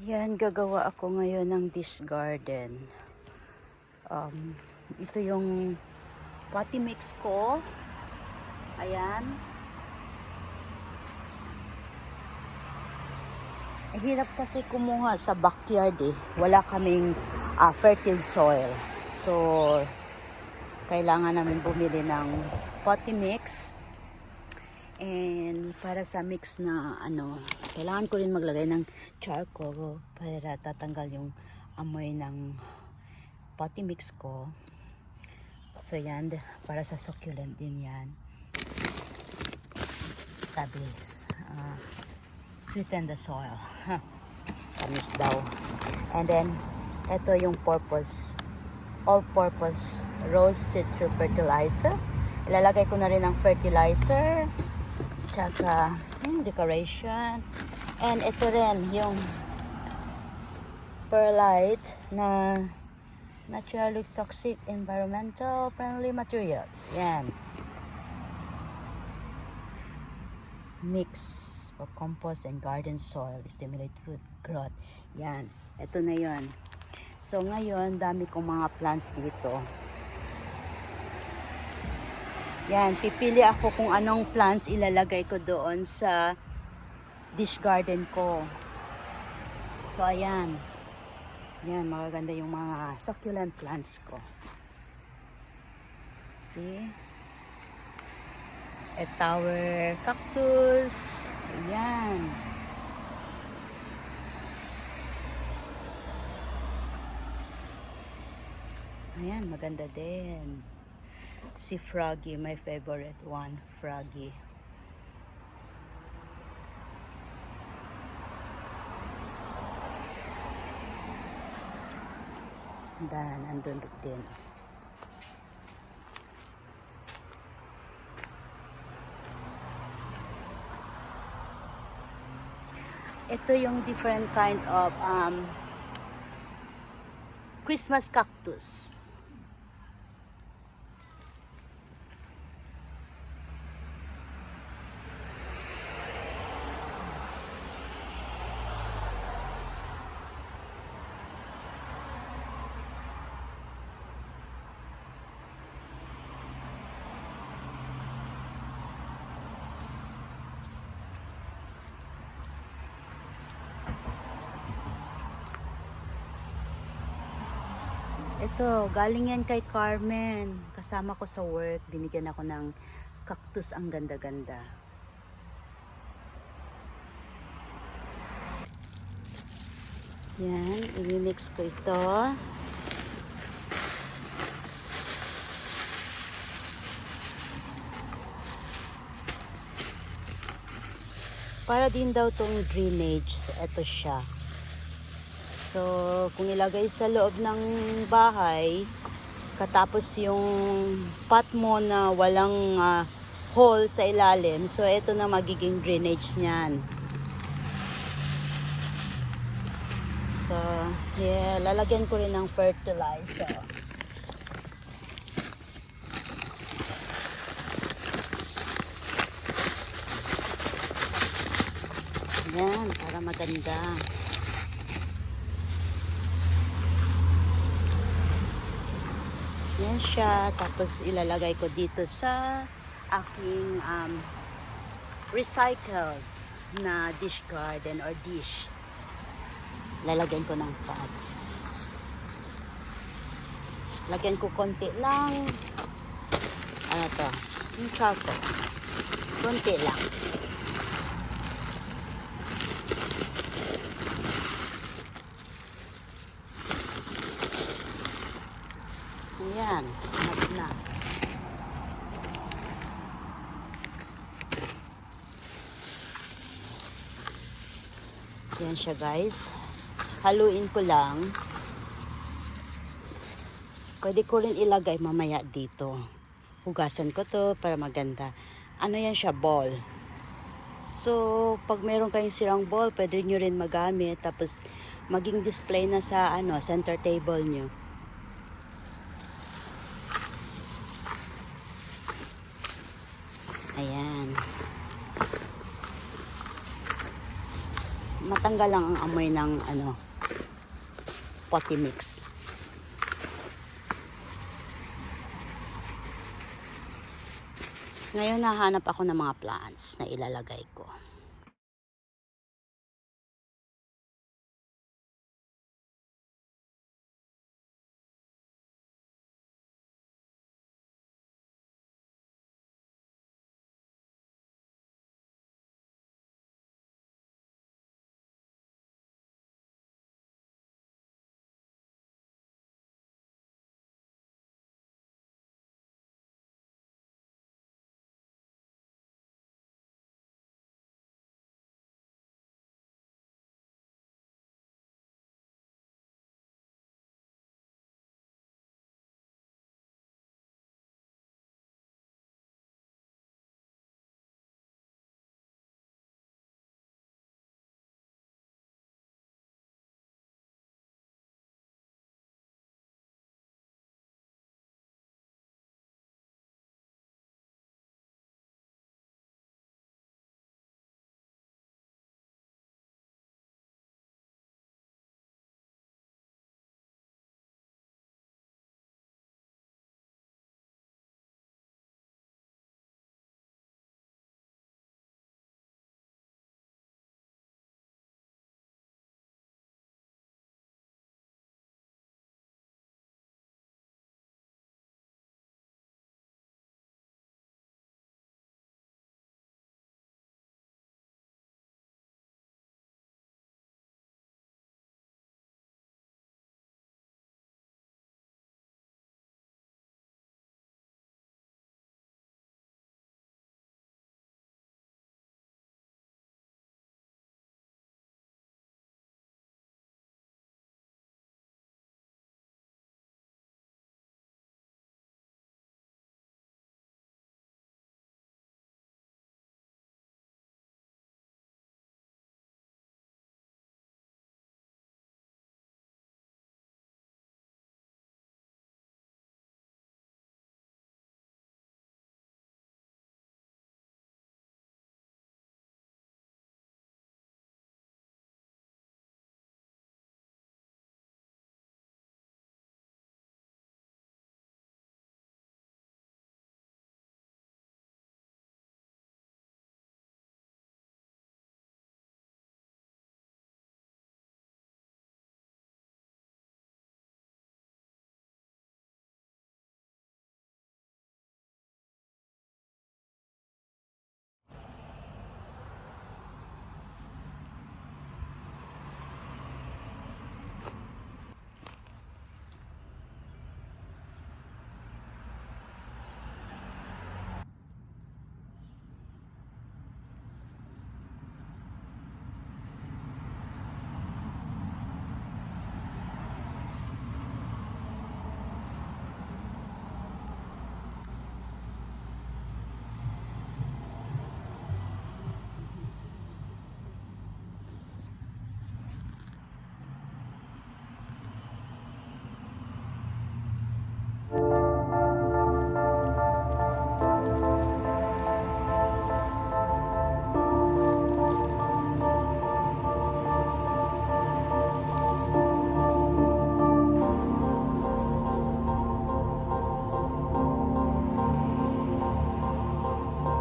Yan, gagawa ako ngayon ng dish garden. Ito yung potty mix ko. Ayan. Hirap kasi kumuha sa backyard eh. Wala kaming fertile soil. So, kailangan namin bumili ng potty mix. And para sa mix na kailangan ko rin maglagay ng charcoal para tatanggal yung amoy ng potty mix ko. So yan, para sa succulent din yan. Sabi, sweeten the soil. Tamis daw. And then, ito yung all-purpose rose citrus fertilizer. Ilalagay ko na rin ang fertilizer. Tsaka yung decoration. And ito rin yung perlite na naturally toxic environmental friendly materials. Yan. Mix for compost and garden soil, stimulate root growth. Yan. Ito na yon. So ngayon, dami kong mga plants dito. Yan, pipili ako kung anong plants ilalagay ko doon sa dish garden ko. So, ayan. Yan, magaganda yung mga succulent plants ko. See? A tower cactus. Ayan. Ayan, maganda din. Si Froggy, my favorite one, Froggy. Dan, andun din. Ito yung different kind of Christmas cactus. Ito, galing yan kay Carmen. Kasama ko sa work. Binigyan ako ng cactus. Ang ganda-ganda. Yan, i-mix ko ito. Para din daw tong drainage. Ito siya. So, kung ilagay sa loob ng bahay, katapos yung pot mo na walang hole sa ilalim, so ito na magiging drainage niyan. So, yeah, lalagyan ko rin ng fertilizer. Yan, para maganda. Yan siya. Tapos ilalagay ko dito sa aking recycled na dish garden or dish. Lalagyan ko ng pots. Lagyan ko konti lang. Ano to? Yung charcoal. Konti lang. Ayan, hanap na. Yan siya guys. Haluin ko lang. Pwede ko rin ilagay mamaya dito. Hugasan ko to para maganda. Ano yan siya? Ball. So, pag meron kayong sirang ball, pwede nyo rin magamit. Tapos, maging display na sa center table nyo. Ayan. matanggal lang ang amoy ng potty mix. Ngayon nahanap ako ng mga plants na ilalagay ko.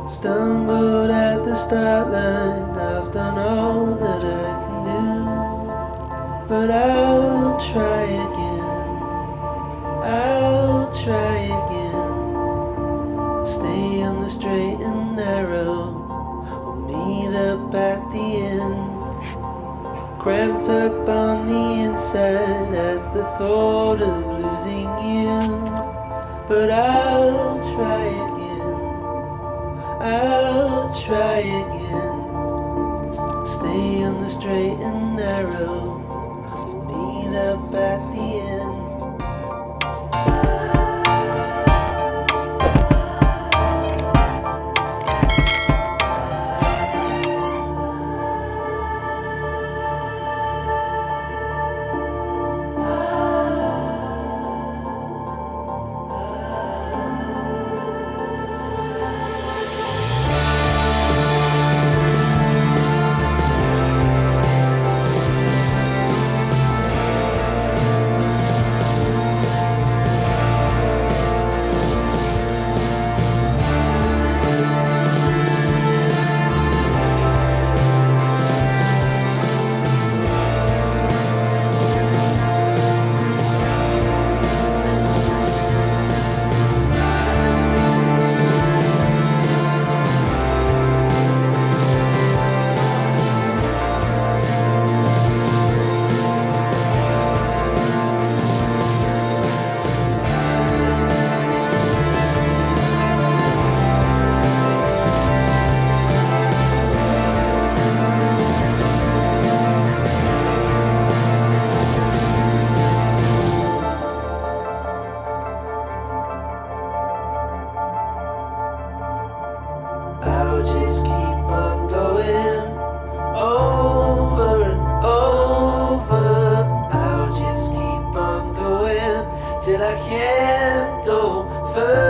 Stumbled at the start line, I've done all that I can do, but I'll try again, I'll try again. Stay on the straight and narrow, we'll meet up at the end. Cramped up on the inside at the thought of losing you, but I'll try again, I'll try again. Stay on the straight and narrow, we'll meet up at the end. can't go further.